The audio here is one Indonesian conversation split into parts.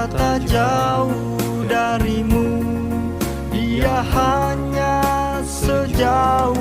Dia tak jauh darimu, dia hanya sejauh.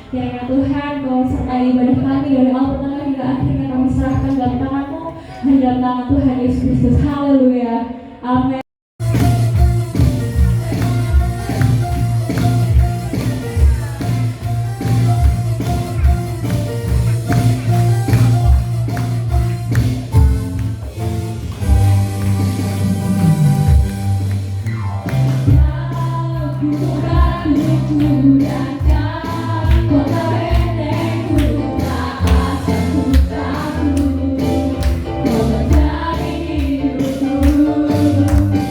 Kiranya Tuhan Kau sertai ibadah kami dari awal pertengahan hingga akhirnya kami serahkan dalam tangan-Mu, hanya dalam tangan Tuhan Yesus Kristus. Haleluya. Amin. Kau menjadi hidupku.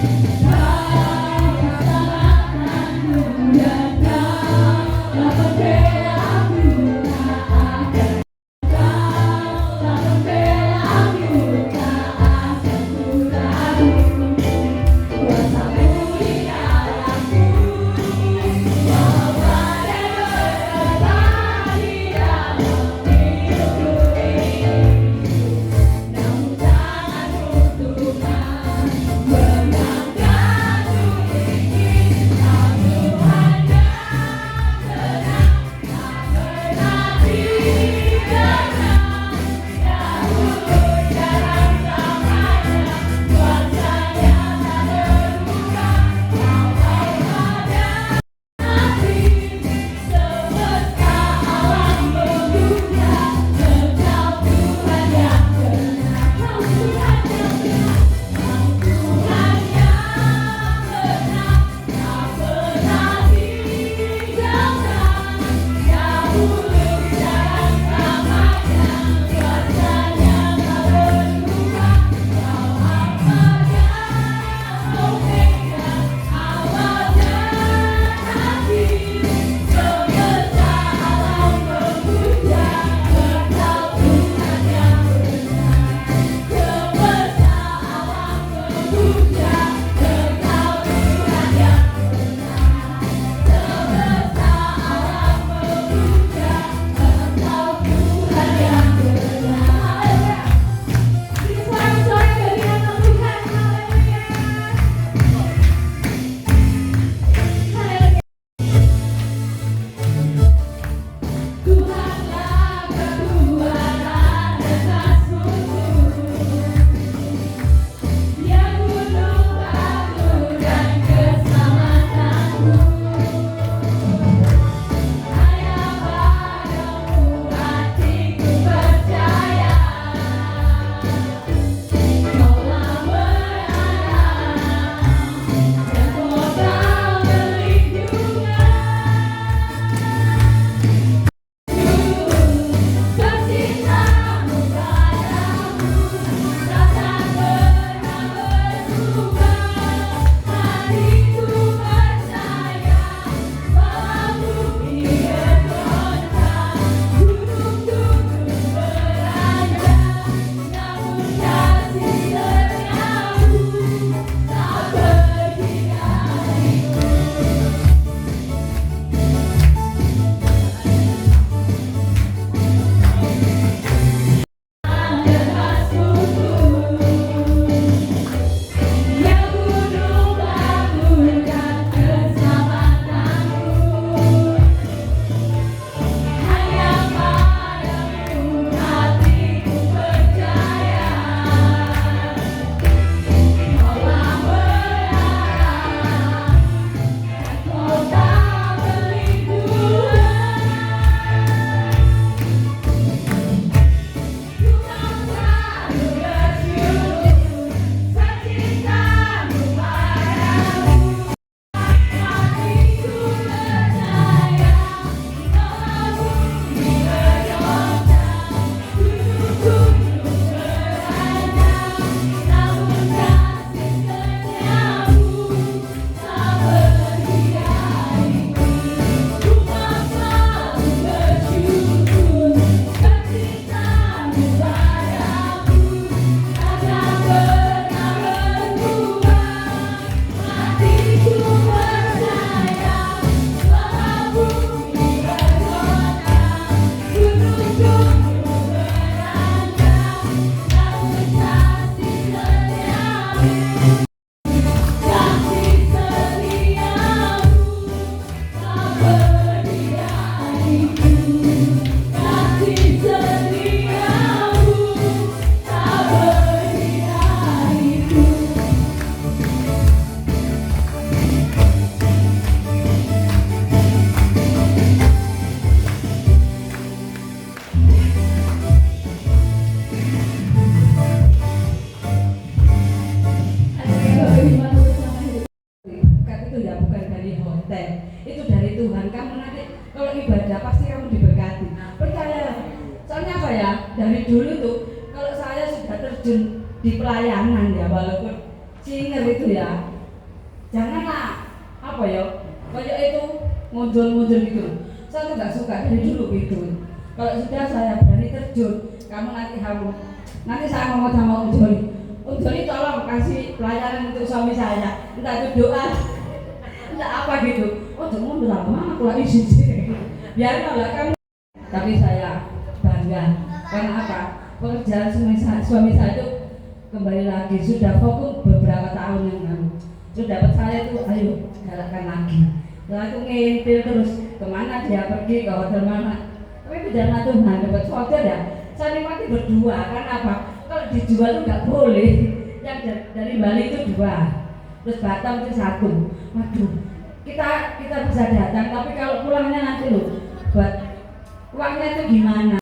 dulu tuh kalau saya sudah terjun di pelayanan ya, walaupun singer itu ya, janganlah apa ya, kayak itu muncul-muncul gitu. Saya tuh nggak suka dari dulu gitu. Kalau sudah saya berani terjun, kamu nanti saya ngomong sama Om Joni tolong kasih pelayanan untuk suami saya, entah itu doa, entah apa gitu. Oh jangan drama, aku lagi sih. Biarlah kamu. Tapi saya bangga karena apa? Pekerjaan suami saya itu kembali lagi sudah fokus beberapa tahun yang lalu. Sudah dapat saya itu, ayo galakkan lagi. Setelah itu ngintil terus kemana dia pergi, ke hotel mana. Tapi pidana Tuhan dapat hotel ya. Saya nikmati berdua, karena apa? Kalau dijual itu nggak boleh. Yang dari Bali itu 2, terus Batam itu 1. Waduh, kita bisa datang, tapi kalau pulangnya nanti loh, buat uangnya itu gimana?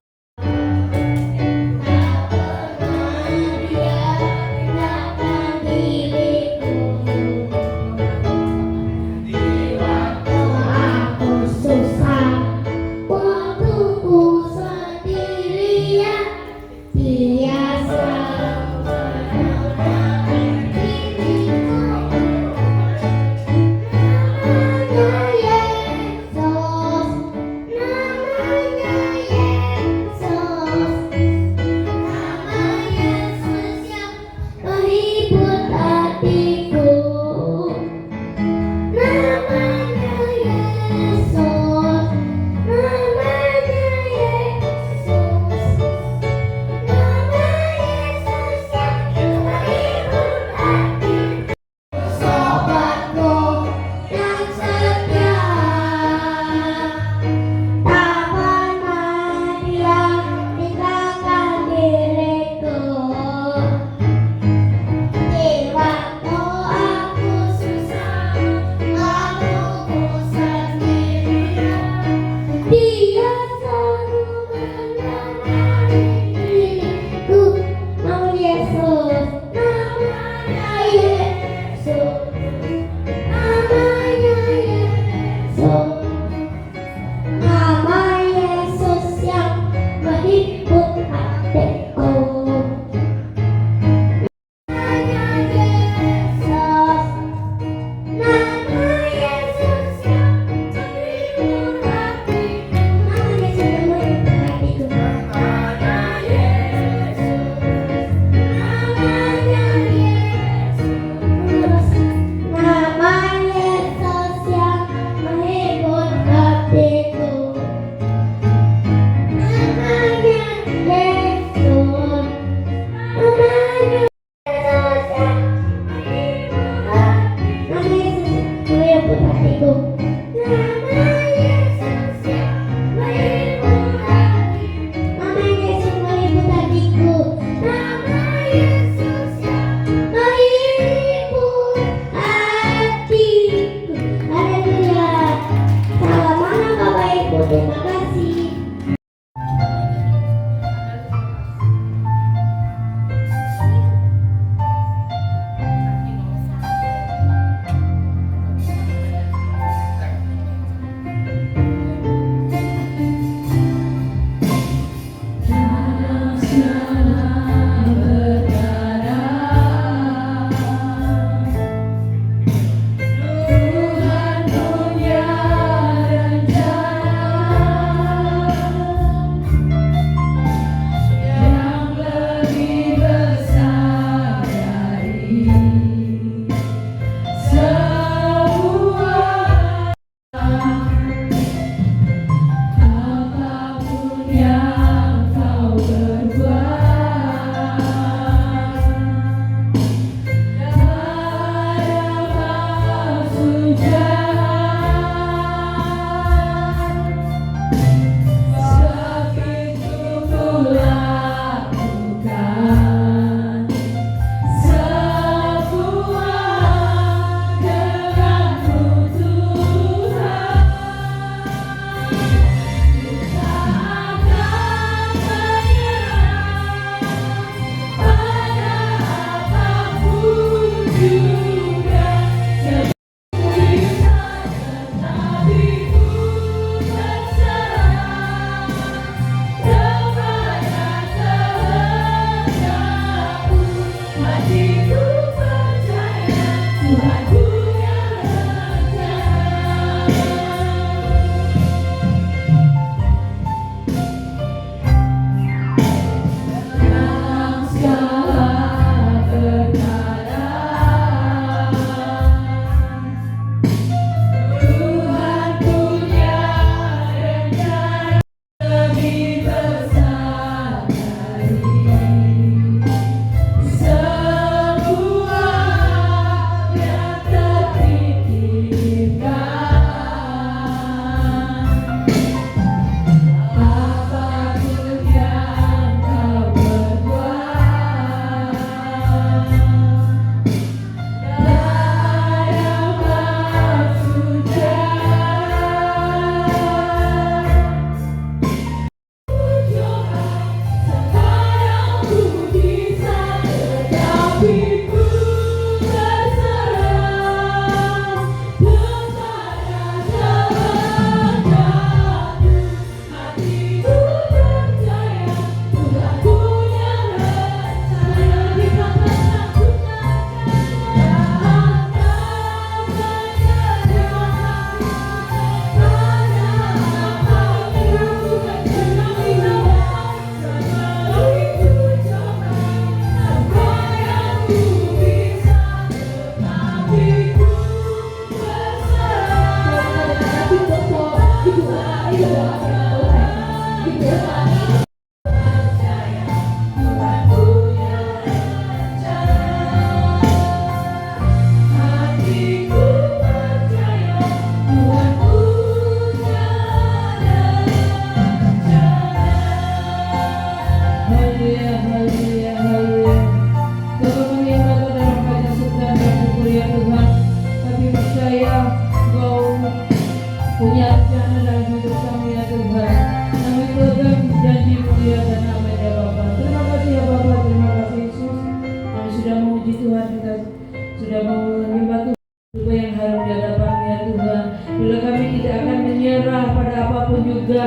Bila kami tidak akan menyerah pada apapun juga,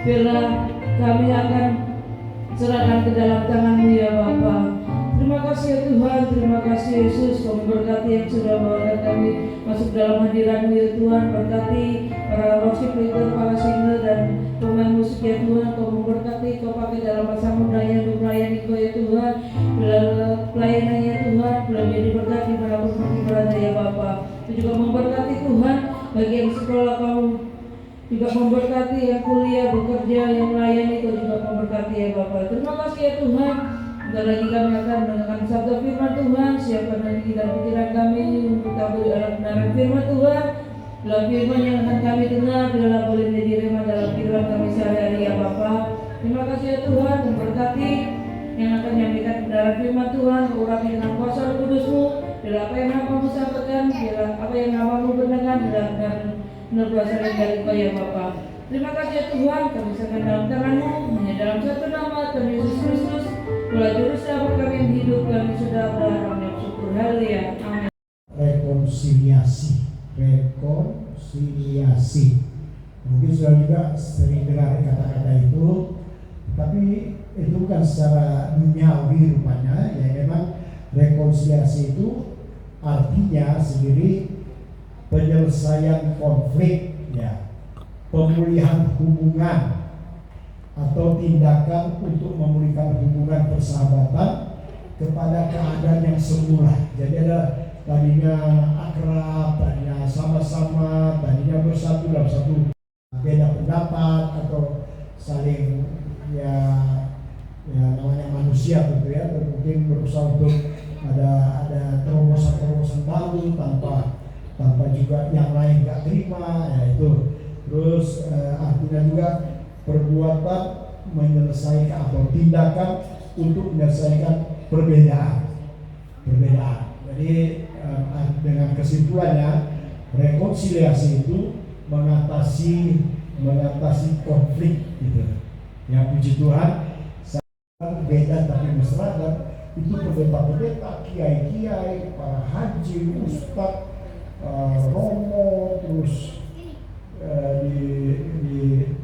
bila kami akan serahkan ke dalam tangan-Mu ya Bapa. Terima kasih ya Tuhan, terima kasih Yesus, Kau memberkati yang sudah membawa kami masuk dalam hadirat-Mu ya Tuhan. Berkati para worship leader, para singer dan pemain musik ya Tuhan. Kau memberkati, Kau pakai dalam masa mudanya untuk melayani Kau ya Tuhan. Bila pelayanannya Tuhan, bila menjadi berkat dimanapun kami berada ya Bapa. Kau juga memberkati Tuhan bagi yang sekolah Kau juga memberkati yang kuliah, bekerja, yang melayani. Kau juga memberkati ya Bapa. Terima kasih ya Tuhan. Sebentar lagi kami akan mendengarkan sabda firman Tuhan. Siapkan hati dan pikiran kami untuk tahu dalam kebenaran firman Tuhan. Dalam firman yang akan kami dengar, biarlah boleh menjadi rema dalam kehidupan kami sehari-hari ya Bapa. Terima kasih ya Tuhan, memberkati yang akan menyampaikan kebenaran firman Tuhan. Urapi dengan kuasa Roh Kudus-Mu. Bila apa yang Hamba-Mu sampaikan, bila apa yang Hamba-Mu berdengar, benar-benar berasal dari Kau ya Bapa. Terima kasih ya Tuhan, kami serahkan dalam tangan-Mu. Hanya dalam satu nama, Tuhan Yesus Kristus, Tuhan Juru Selamat kami yang hidup, kami sudah berharap dan syukur. Haleluya. Amin. Rekonsiliasi. Mungkin sudah juga sering dengar kata-kata itu, tapi itu bukan secara duniawi rupanya. Ya memang rekonsiliasi itu artinya sendiri penyelesaian konflik, ya, pemulihan hubungan atau tindakan untuk memulihkan hubungan persahabatan kepada keadaan yang semula. Jadi ada tadinya akrab, tadinya sama-sama, tadinya bersatu dalam satu beda pendapat atau saling ya namanya manusia gitu ya, mungkin berusaha untuk ada terobosan baru tanpa juga yang lain gak terima, ya itu. Terus artinya juga perbuatan menyelesaikan atau tindakan untuk menyelesaikan perbedaan. Jadi dengan kesimpulannya, rekonsiliasi itu mengatasi konflik gitu. Ya puji Tuhan, beda tapi mesra, dan itu pendeta-pendeta, kiai-kiai, para haji, ustadz, romo, terus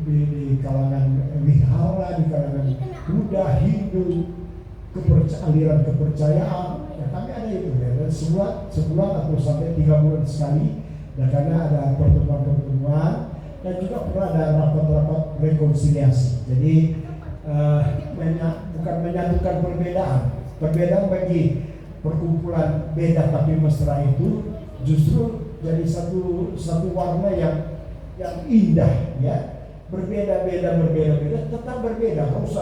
di kalangan wihara, di kalangan Buddha, Hindu, aliran kepercayaan, ya kami ada itu ya, dan sebulan atau sampai 3 bulan sekali, dan karena ada pertemuan dan juga pernah ada rapat-rapat rekonsiliasi. Jadi bukan menyatukan perbedaan bagi perkumpulan beda tapi mesra itu justru jadi satu warna yang indah ya. Berbeda tetap berbeda. Harus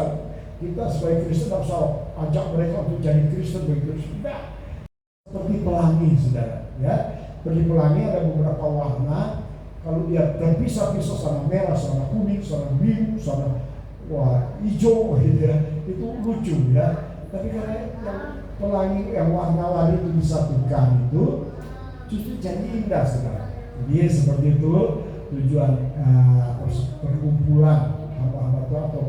kita sebagai Kristen harus ajak mereka untuk jadi Kristen begitu. Sudah seperti pelangi, saudara ya. Seperti pelangi ada beberapa warna. Kalau dia terpisah-pisah, sana merah, sana kuning, sana biru, sana hijau gitu ya, itu lucu ya. Tapi karena yang pelangi, yang warna-warni itu disatukan itu justru jadi indah, saudara. Jadi seperti itu tujuan perkumpulan hamba-hamba Tuhan atau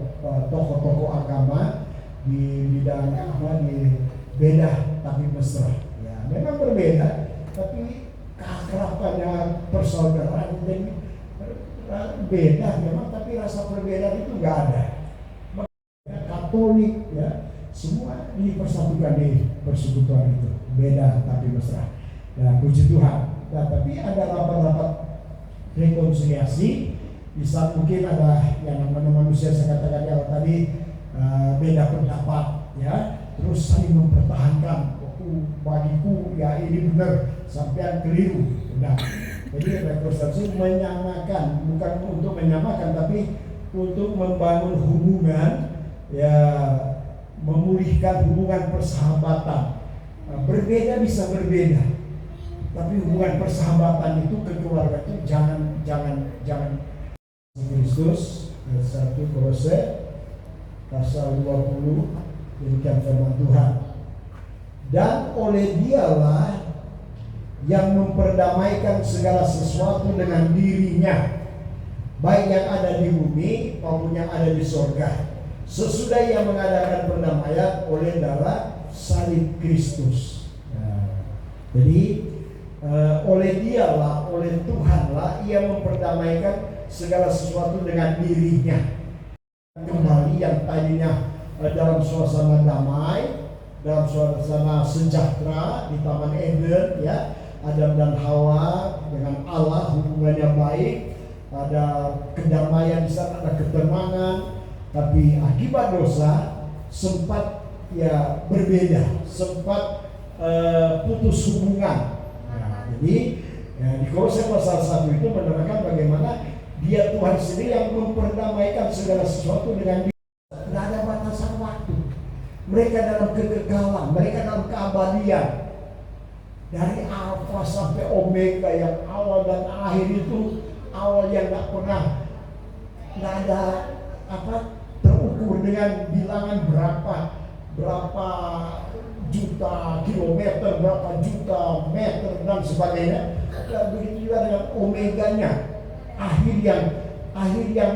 tokoh-tokoh agama di bidang di beda tapi mesra. Ya, memang berbeda, tapi keakrabannya, persaudaraan jadi beda memang, tapi rasa perbedaan itu nggak ada. Katolik ya, semua dipersatukan di persekutuan itu, beda tapi mesra. Ya, puji Tuhan. Nah, tapi ada rapat-rapat rekonsiliasi. Bisa mungkin ada yang namanya manusia, saya katakan ya tadi, beda pendapat ya, terus saling mempertahankan. Bagiku ya ini benar, sampean keliru. Nah, jadi rekonsiliasi menyamakan, bukan untuk menyamakan, tapi untuk membangun hubungan, ya, memulihkan hubungan persahabatan. Berbeda bisa berbeda, tapi hubungan persahabatan itu, kekeluargaan itu jangan. Kristus 1 Kolose pasal 20 demikian firman Tuhan. Dan oleh Dialah yang memperdamaikan segala sesuatu dengan dirinya, baik yang ada di bumi maupun yang ada di sorga, sesudah Ia mengadakan perdamaian oleh darah salib Kristus. Nah, jadi oleh dialah, oleh Tuhanlah ia memperdamaikan segala sesuatu dengan dirinya. Kembali yang tadinya dalam suasana damai, dalam suasana sejahtera di Taman Eden, ya, Adam dan Hawa dengan Allah hubungannya baik, ada kedamaian di sana, ada ketenangan. Tapi akibat dosa sempat ya berbeda, sempat putus hubungan. Nah, jadi ya, di Kolose pasal 1 itu menerangkan bagaimana dia Tuhan sendiri yang memperdamaikan segala sesuatu dengan dia. Tidak ada batasan waktu. Mereka dalam kekekalan, mereka dalam keabadian. Dari Alfa sampai Omega, yang awal dan akhir itu, awal yang tidak pernah, tidak ada terukur dengan bilangan berapa juta kilometer, berapa juta meter dan sebagainya. Dan begitu juga dengan Omeganya, akhir yang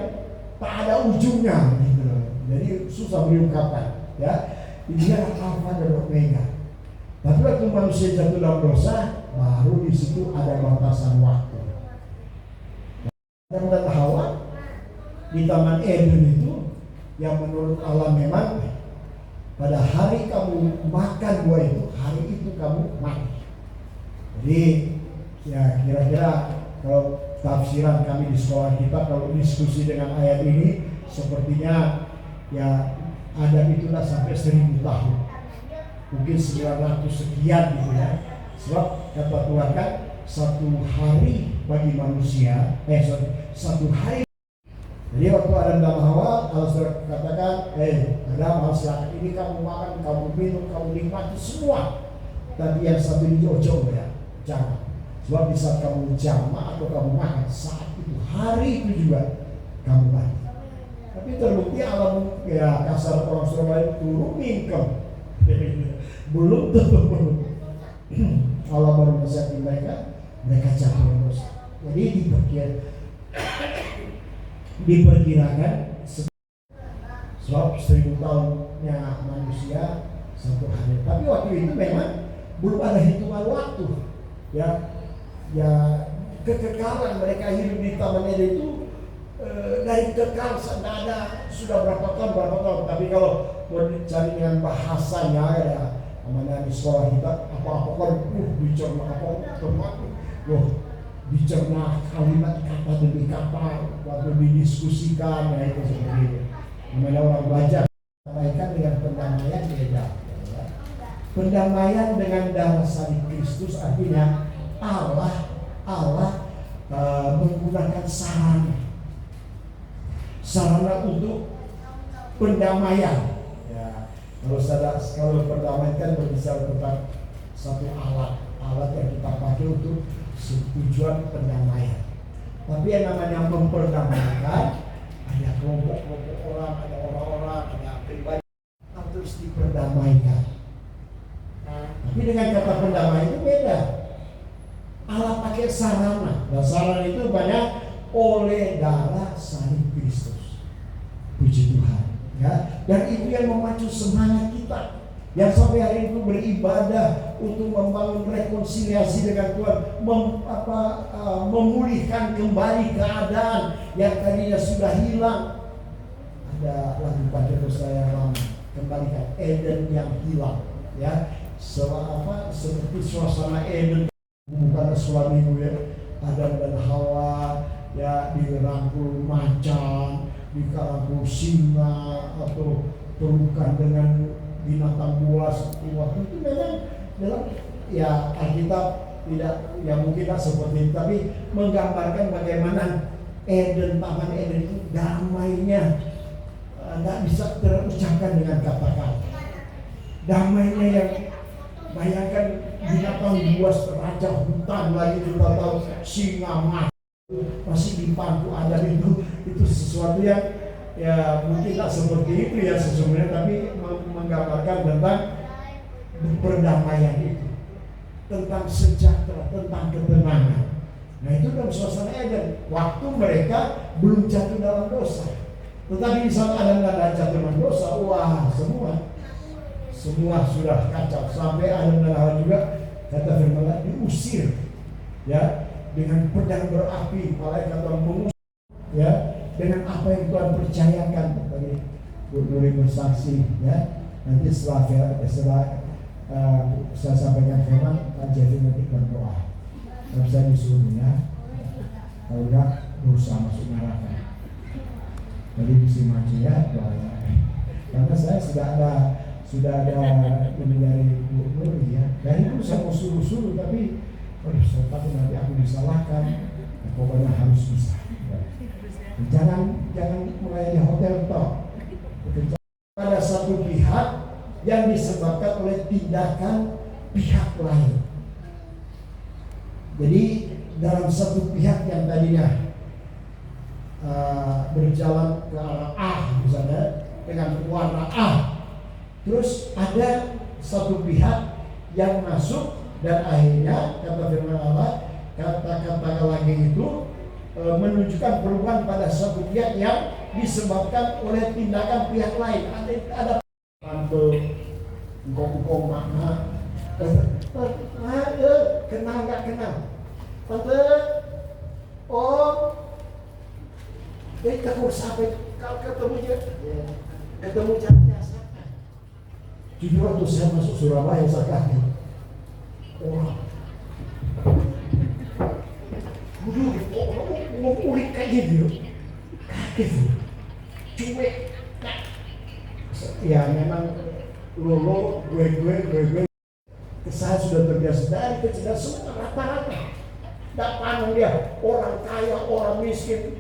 tak ada ujungnya, gitu. Jadi susah diungkapkan, ya. Dia Alfa dan Omega. Tapi waktu manusia jatuh dalam dosa, baru di situ ada batasan waktu. Adam dan Hawa di Taman Eden itu, yang menurut Allah memang pada hari kamu makan buah itu, hari itu kamu mati. Jadi ya kira-kira kalau tafsiran kami di sekolah kita, kalau diskusi dengan ayat ini, sepertinya ya Adam itu sudah sampai 1000 tahun, mungkin 900 sekian gitu ya. Sebab kata Tuhan kan, satu hari bagi manusia, satu hari. Jadi waktu Adam dan Hawa, Allah sudah katakan, Adam, silakan ini kamu makan, kamu minum, kamu nikmati semua. Tapi yang satu ini ojo ya, jangan. Sebab di saat kamu jama atau kamu makan, saat itu, hari itu juga kamu mati. Tapi terbukti alam ya kasar orang Surabaya turun mingkem. Belum tentu Allah baru menasihati mereka jatuh dosa. Jadi diperkirakan sebab 1000 tahunnya manusia satu hari. Tapi waktu itu memang belum ada hitungan waktu, ya kekekalan mereka hidup di Taman Eden itu dari kekal sudah berapa tahun. Tapi kalau mau dicari dengan bahasanya ya, namanya di sekolah kita apa-apa kan dicerna dicerna kalimat kata demi kata waktu didiskusikan, ya itu seperti itu. Namanya orang belajar. Pendamaian dengan pendamaian beda. Ya. Pendamaian dengan darah salib Kristus artinya Allah menggunakan sarana untuk pendamaian. Ya, kalau perdamaian kan berbicara tentang satu alat yang kita pakai untuk tujuan pendamaian. Tapi yang namanya memperdamaikan, ada kelompok-kelompok orang, ada orang-orang, ada pribadi yang terus diperdamaikan. Tapi dengan kata pendamaian itu beda. Allah pakai sarana, dan sarana itu banyak oleh darah salib Kristus. Puji Tuhan, ya. Dan itu yang memacu semangat kita yang sampai hari itu beribadah untuk membangun rekonsiliasi dengan Tuhan, memulihkan kembali keadaan yang tadinya sudah hilang. Ada lagu pada dosa yang lama, kembalikan Eden yang hilang, ya. Seperti suasana Eden, bukan suamimu ya, Adam dan Hawa, ya, dirangkul macan, dirangkul singa, atau pelukan dengan binatang buas. Waktu itu memang dalam ya Alkitab tidak, ya mungkin tak seperti itu, tapi menggambarkan bagaimana Eden, Taman Eden itu damainya, tidak bisa terucapkan dengan kata-kata. Damainya yang bayangkan binatang buas, raja hutan lagi kita tahu, singa masih di pangku Adam itu sesuatu yang ya mungkin tak seperti itu ya sesungguhnya, tapi menggambarkan tentang perdamaian itu, tentang sejahtera, tentang ketenangan. Nah itu dalam suasana Eden, waktu mereka belum jatuh dalam dosa. Tetapi di saat Adam dan Hawa jatuh dalam dosa, wah semua sudah kacau. Sampai Adam dan Hawa juga, kata firman Allah, diusir ya, dengan pedang berapi, malaikat Tuhan mengusir, ya, dengan apa yang Tuhan percayakan. Tadi Bu Nuri bersaksi, ya, nanti setelah saya sampaikan firman, Pak Jeffy nanti berdoa. Kalau saya disuruh, ya, kalau enggak dosa masuk neraka. Jadi bisa maju, ya, doa. Karena saya sudah ada ini dari Bu Nuri, ya. Dari itu saya mau suruh-suruh, tapi saya takut nanti aku disalahkan. Pokoknya harus bisa. Jangan melayani hotel toh. Pada satu pihak yang disebabkan oleh tindakan pihak lain. Jadi dalam satu pihak yang tadinya berjalan ke arah A misalnya dengan warna A, terus ada satu pihak yang masuk dan akhirnya kata firman Allah, kata-kata lagi itu menunjukkan perubahan pada satu pihak yang disebabkan oleh tindakan pihak lain. Ada tante ngomong makna kenal nggak kenal tante, oh ketemu sampai kalau ketemu biasa. Jujur waktu saya masuk Surabaya saya kaget. Orang ngulik kayak gitu, kaget, cuek. Ya memang lolo, gue. Saya sudah terbiasa dari kecil semua rata-rata. Tidak pandang dia orang kaya, orang miskin,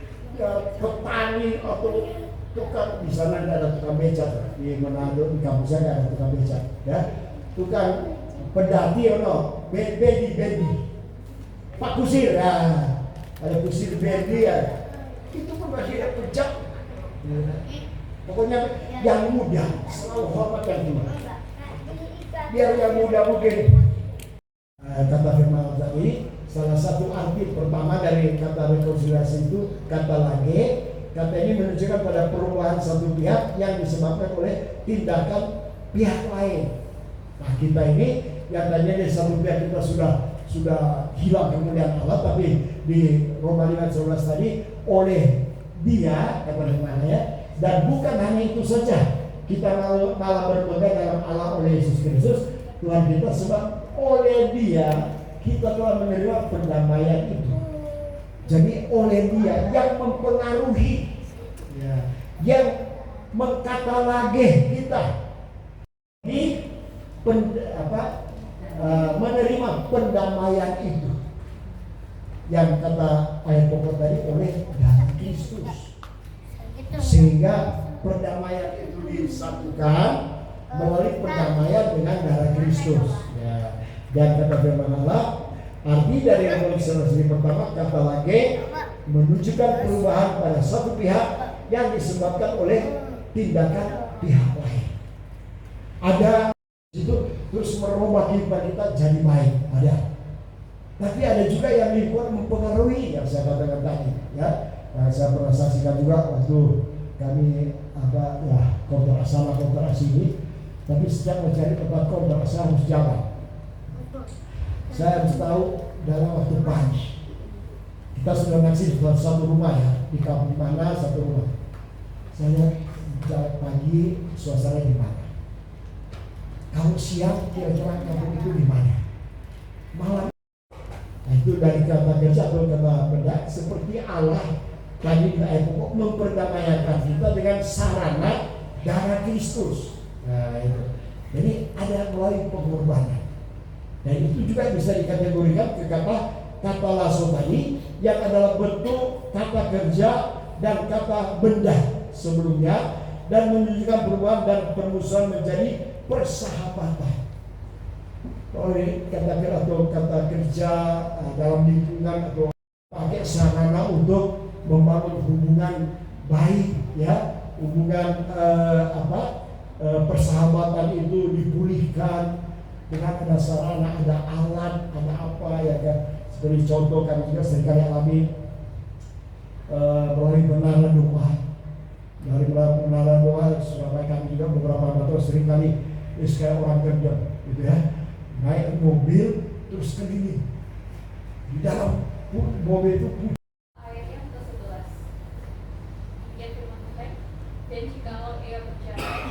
petani atau tukang. Di sana tidak ada tukang becak, di Manado di kampus saya tidak ada tukang becak, ya. Tukang pedati, bedi. Pak Kusir, ya. Ada kusir bedi, ya. Itu pun masih ada pejak. Pokoknya yang muda selalu hormat yang tua. Biar yang muda mungkin. Kata firman Allah ini salah satu arti pertama dari kata rekonsiliasi itu kata lage. Kata ini menunjukkan pada perubahan satu pihak yang disebabkan oleh tindakan pihak lain. Nah kita ini yang tadinya di satu pihak kita sudah hilang kemuliaan Allah, tapi di Roma 5:11 tadi oleh Dia kata firman ya. Dan bukan hanya itu saja, kita malah berpegang dalam Allah oleh Yesus Kristus Tuhan kita, sebab oleh Dia kita telah menerima perdamaian itu. Jadi oleh Dia yang mempengaruhi, ya, yang mengkatalage kita di menerima pendamaian itu, yang kata ayat pokok tadi oleh darah Kristus. Sehingga perdamaian itu disatukan melalui perdamaian dengan darah Kristus, ya. Dan kata firman Allah, arti dari rekonsiliasi pertama kata lagi menunjukkan perubahan pada satu pihak yang disebabkan oleh tindakan pihak lain. Ada itu terus merubah kehidupan kita jadi baik, ada. Tapi ada juga yang lingkungan mempengaruhi, yang saya katakan tadi, ya. Saya pernah saksikan juga waktu kami kontrak sana kontrak sini, tapi setiap mencari tempat kontrak saya harus jalan. Saya harus tahu dalam waktu pagi. Kita sudah ngasih satu rumah, ya, di kampung mana satu rumah. Saya jalan pagi suasana di mana. Kalau siang kira-kira kampung itu di mana. Malam. Nah, itu dari kata kerja atau kata benda seperti Allah tadi di ayat pokok memperdamaikan kita dengan sarana darah Kristus. Nah itu. Jadi ada melalui pengorbanan. Dan itu juga bisa dikategorikan ke kata lasso tadi yang adalah bentuk kata kerja dan kata benda sebelumnya, dan menunjukkan perubahan dan permusuhan menjadi persahabatan. Oleh kata kerja dalam lingkungan atau pakai sarana untuk membangun hubungan baik, ya, hubungan persahabatan itu dipulihkan dengan ada sarana, ada alat, ada apa, ya kan. Seperti contoh kami juga seringkali alami melalui menara doa. Dari menara doa Surabaya kami juga beberapa motor seringkali kayak orang kerja, gitu ya, naik mobil terus keliling Di dalam mobil itu Ayat yang ke-11. Demikian firman Tuhan. Dan jikalau ia bercerai,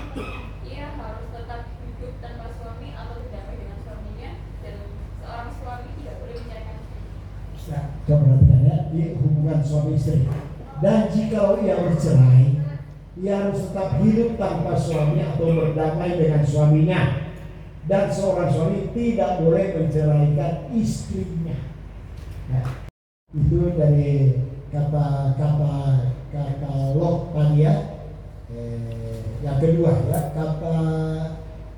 ia harus tetap hidup tanpa suami atau berdamai dengan suaminya, dan seorang suami tidak boleh menceraikan istrinya. ya, coba perhatikan ya, di hubungan suami istri. Dan jikalau ia bercerai, ia harus tetap hidup tanpa suami atau berdamai dengan suaminya, dan seorang suami tidak boleh menceraikan istrinya. Nah, itu dari kata loh tadi ya. Yang kedua ya,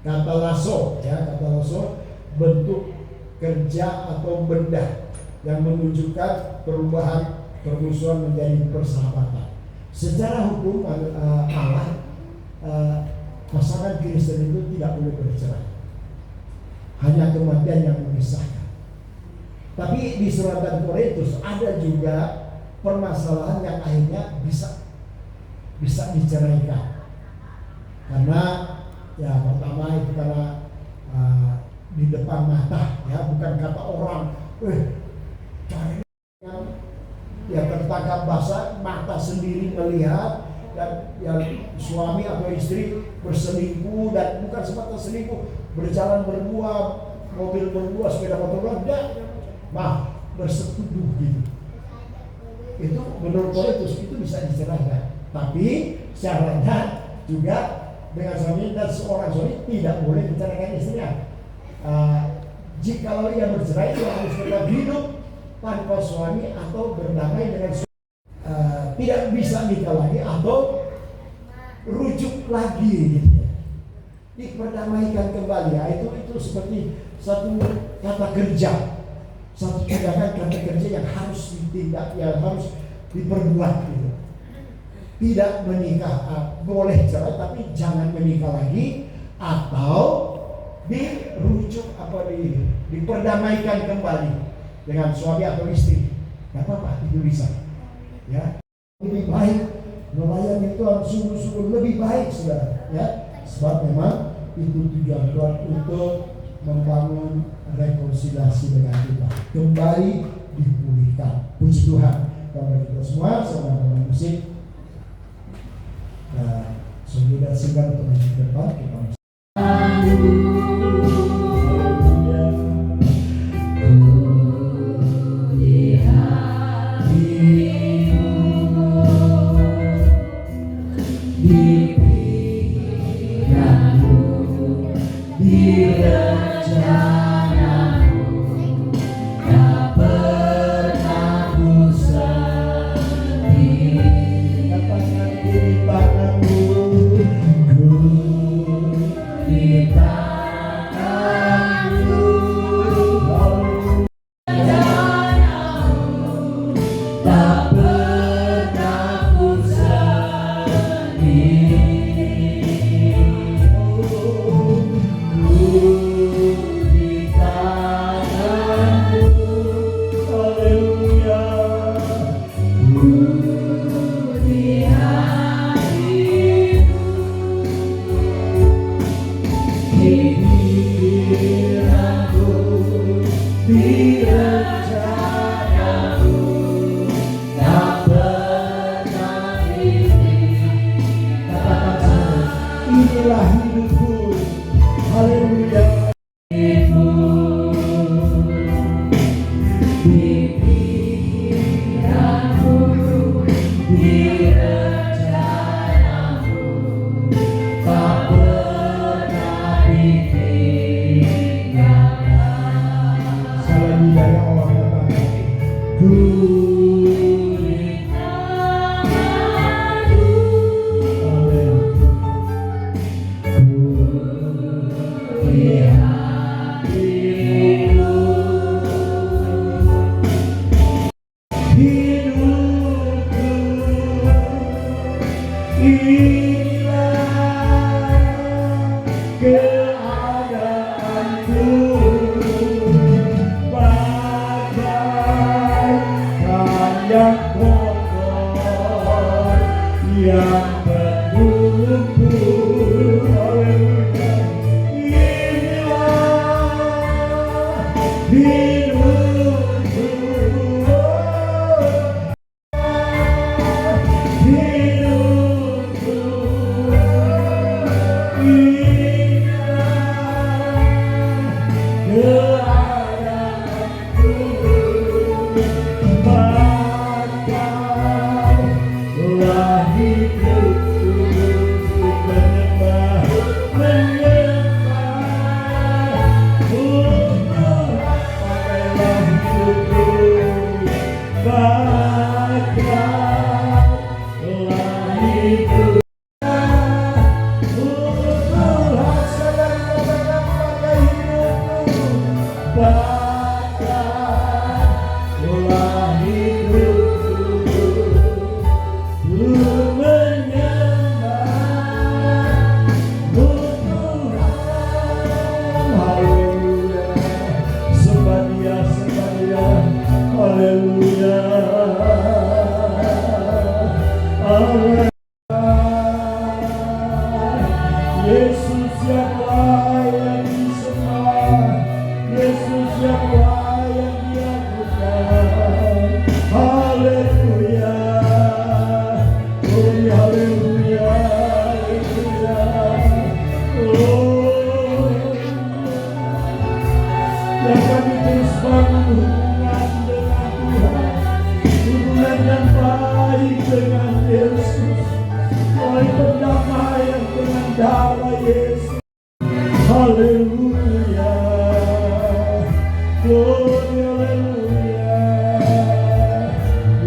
kata lasso ya, kata lasso bentuk kerja atau benda yang menunjukkan perubahan permusuhan menjadi persahabatan. Secara hukum Allah, pasangan Kristen itu tidak boleh bercerai, hanya kematian yang memisahkan. Tapi di suratan Korintus ada juga permasalahan yang akhirnya bisa diceraikan. Karena ya pertama itu karena di depan mata ya, bukan kata orang, cari yang tertangkap basah, mata sendiri melihat, dan yang suami atau istri berselingkuh, dan bukan semata selingkuh, berjalan berdua, mobil berdua, sepeda motor berdua, bersetubuh gitu. Itu menurut Korintus itu bisa diceraikan. Tapi syaratnya juga dengan suami, dan seorang suami tidak boleh menceraikan istrinya. Jikalau ia bercerai, ia harus tetap hidup tanpa suami atau berdamai dengan suami. Tidak bisa nikah lagi atau rujuk lagi gitu ya. Diperdamaikan kembali ya, itu seperti satu kata kerja, satu tindakan kata kerja yang harus ditindak, yang harus diperbuat gitu. Tidak menikah, boleh cerai tapi jangan menikah lagi, atau dirujuk diperdamaikan kembali dengan suami atau istri. Gak apa-apa, itu bisa ya. Lebih baik melayani Tuhan sungguh-sungguh lebih baik, saudara ya, sebab memang itu tujuan Tuhan untuk membangun rekonsiliasi dengan kita, kembali dipulihkan. Puji Tuhan. Kepada kita semua, sama-sama musik dan saudara singkat untuk maju ke depan, kita inilah hidupku, haleluya. Keadaanku bagai Yesus yang layak disembah, Yesus yang layak diagungkan. Haleluya, oh haleluya, haleluya. Oh, ya kami terus bangun hubungan dengan Tuhan, hubungan yang baik dengan Yesus, oleh pendamaian dengan darah Yesus. Haleluya, glory haleluya,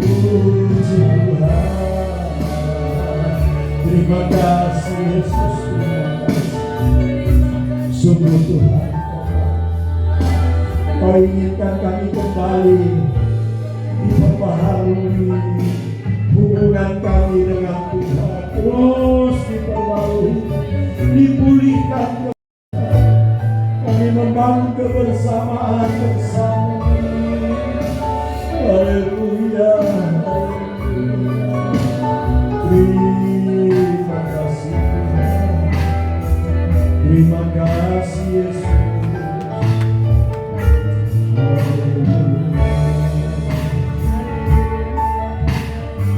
puji Tuhan. Terima kasih Yesus, terima kasih. Sungguh Tuhan, Kau inginkan kami kembali diperbaharui hubungan kami dengan Tuhan, terus diperbarui, dipulihkan. Kami membangun kebersamaan bersama. Haleluya, haleluya. Terima kasih Tuhan, terima kasih Yesus.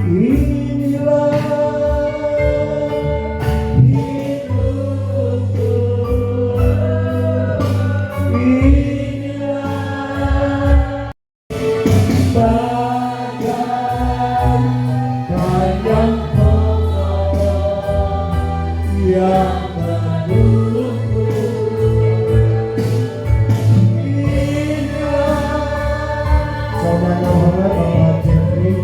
Inilah hidupku, inilah bagaikan yang pokok yang menunggu. Inilah Saudara Muhammad Bapak Jeffrey.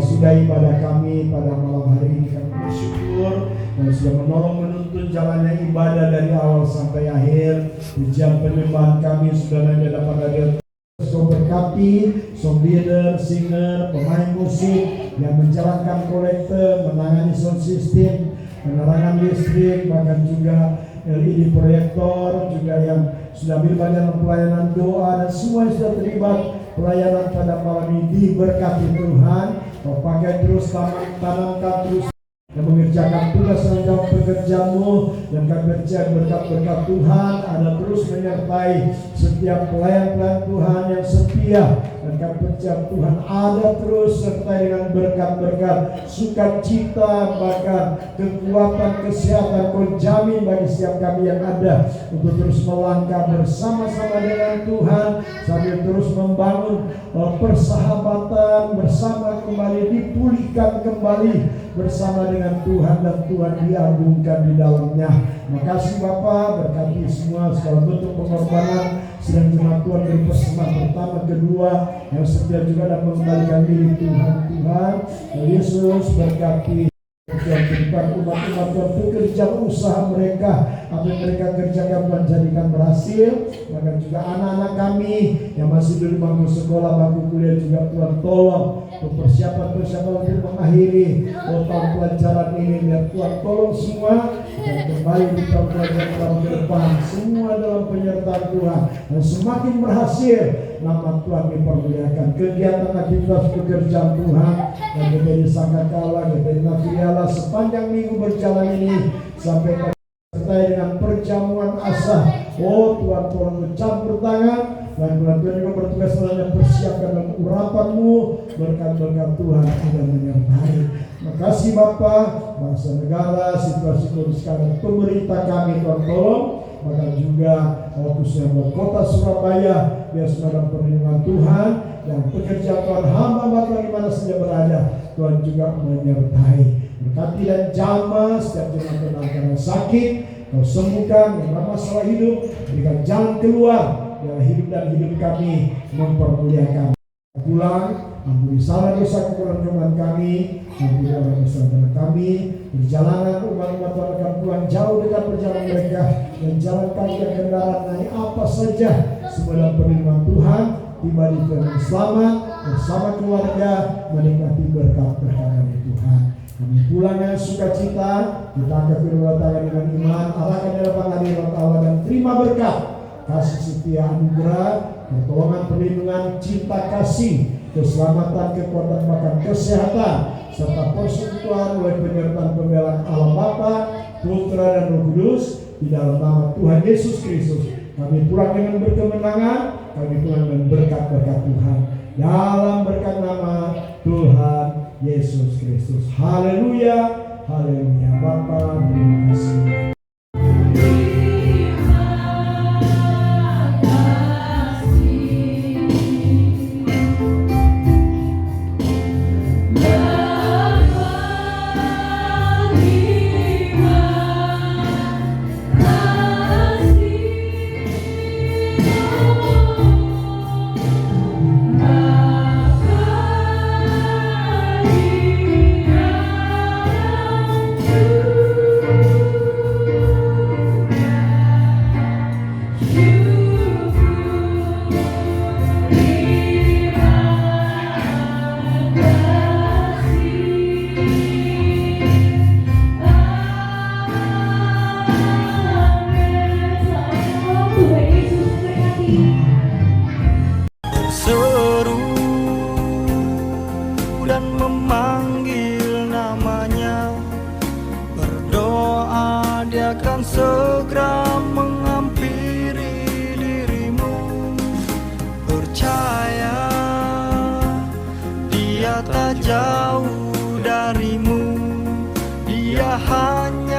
Sudah ibadah kami pada malam hari ini, kami bersyukur dan sudah menolong menuntun jalannya ibadah dari awal sampai akhir. Pujian penyembahan kami sudah dapat hadir. So berkati, so leader, singer, pemain musik yang menjalankan kolektor, menangani sound system, penerangan listrik, bahkan juga LED proyektor, juga yang sudah ambil bagian pelayanan doa, dan semua yang sudah terlibat pelayanan pada malam ini diberkati Tuhan. Kau pakai terus, tanamkan terus yang mengerjakan tugas dan dalam pekerjaanmu, dan kami percaya berkat-berkat Tuhan ada terus menyertai setiap pelayan-pelayan Tuhan yang setia, dan kami percaya Tuhan ada terus sertai dengan berkat-berkat sukacita, bahkan kekuatan, kesehatan Kau jamin bagi setiap kami yang ada untuk terus melangkah bersama-sama dengan Tuhan sambil terus membangun persahabatan bersama, kembali dipulihkan kembali bersama dengan Tuhan, dan Tuhan diagungkan di dalamnya. Makasih Bapa, berkati semua segala bentuk pengorbanan sedang jemaat Tuhan dari persembahan pertama, kedua yang setia juga dan mengembalikan diri Tuhan. Yesus berkati Tuhan, berikan umat-umat Tuhan pekerjaan usaha mereka, apa yang mereka kerjakan Tuhan jadikan berhasil. Bahkan juga anak-anak kami yang masih di bangku sekolah, bangku kuliah juga Tuhan tolong untuk persiapan untuk mengakhiri tahun pelajaran ini. Biar Tuhan tolong semua dan kembali di tahun pelajaran tahun ke depan semua dalam penyertaan Tuhan, dan semakin berhasil nama Tuhan dipermuliakan. Kegiatan aktivitas pekerjaan Tuhan dan GPI Sangkakala, GPI Nafiala sepanjang minggu berjalan ini sampai sertai dengan perjamuan asah. Oh Tuhan, tolong bercampur tangan, dan Tuhan juga bertugas selanjutnya persiapkan dan urapanmu, berkat-berkat Tuhan ada menyertai. Makasih Bapa, bangsa negara, situasi kondisi sekarang, pemerintah kami Tuhan tolong, bahkan juga khususnya buat kota Surabaya, biar semua dalam perlindungan Tuhan, dan pekerjaan Tuhan hamba-hamba di mana saja berada, Tuhan juga menyertai. Berkati dan jamah setiap jemaat Tuhan karena sakit, Kau sembuhkan, yang bermasalah hidup, berikan jalan keluar dalam hidup dan hidup kami mempermuliakan. Pulang, ampuni salah dosa kekurangan kami, ampuni orang dosa kami. Perjalanan umat-umat Tuhan akan pulang jauh dengan perjalanan mereka, dan jalan kaki dan kendaraan naik apa saja semua dalam perlindungan Tuhan, tiba di dengan selamat bersama keluarga menikmati berkat-berkat dari Tuhan. Kami pulang dengan sukacita, kita angkat kedua tangan dengan iman, arahkan hadapan hadirat Allah dan terima berkat, kasih setia anugerah, pertolongan, perlindungan, cinta kasih, keselamatan, kekuatan, bahkan kesehatan, serta persekutuan oleh penyertaan pembelaan Allah Bapa, Putra dan Roh Kudus, di dalam nama Tuhan Yesus Kristus. Kami pulang dengan berkemenangan, kami pulang dengan berkat-berkat Tuhan, dalam berkat nama Tuhan Yesus Kristus. Haleluya, haleluya. Bapa, terima kasih. Seru dan memanggil namanya, berdoa Dia akan segera menghampiri dirimu. Percaya Dia tak jauh darimu, Dia hanya